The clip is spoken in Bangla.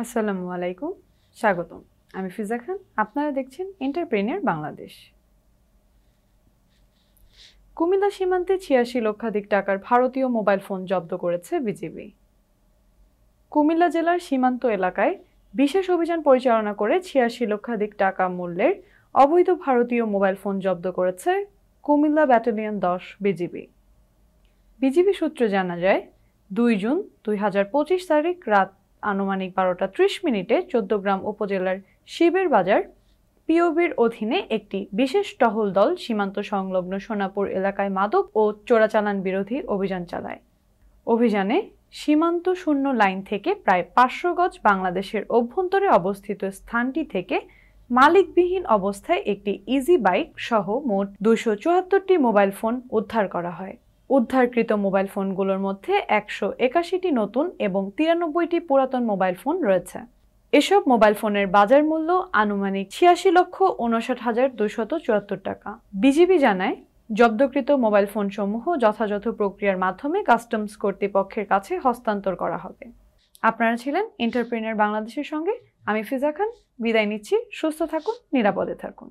আসসালামু আলাইকুম, স্বাগতম। আমি ফিজা খান, আপনারা দেখছেন এন্টারপ্রেনিয়র বাংলাদেশ। কুমিল্লা সীমান্তে ৮৬ লক্ষাধিক টাকার ভারতীয় মোবাইল ফোন জব্দ করেছে বিজিবি। কুমিল্লা জেলার সীমান্ত এলাকায় বিশেষ অভিযান পরিচালনা করে ৮৬ লক্ষাধিক টাকা মূল্যের অবৈধ ভারতীয় মোবাইল ফোন জব্দ করেছে কুমিল্লা ব্যাটালিয়ন ১০ বিজিবি। বিজিবি সূত্রে জানা যায়, ২ জুন ২০২৫ তারিখ রাত আনুমানিক ১২টা ৩০ মিনিটে ১৪গ্রাম উপজেলার শিবের বাজার পিওবির অধীনে একটি বিশেষ টহল দল সীমান্ত সংলগ্ন সোনাপুর এলাকায় মাদক ও চোরাচালান বিরোধী অভিযান চালায়। অভিযানে সীমান্ত শূন্য লাইন থেকে প্রায় ৫০০ গজ বাংলাদেশের অভ্যন্তরে অবস্থিত স্থানটি থেকে মালিকবিহীন অবস্থায় একটি ইজি বাইক সহ মোট ২৭৪টি মোবাইল ফোন উদ্ধার করা হয়। উদ্ধারকৃত মোবাইল ফোনগুলোর মধ্যে ১৮১টি নতুন এবং ৯৩টি পুরাতন মোবাইল ফোন রয়েছে। এসব মোবাইল ফোনের বাজার মূল্য আনুমানিক ৮৬,৫৯,২৭৪ টাকা। বিজিবি জানায়, জব্দকৃত মোবাইল ফোনসমূহ যথাযথ প্রক্রিয়ার মাধ্যমে কাস্টমস কর্তৃপক্ষের কাছে হস্তান্তর করা হবে। আপনারা ছিলেন এন্টারপ্রেনিয়র বাংলাদেশের সঙ্গে। আমি ফিজা খান, বিদায় নিচ্ছি। সুস্থ থাকুন, নিরাপদে থাকুন।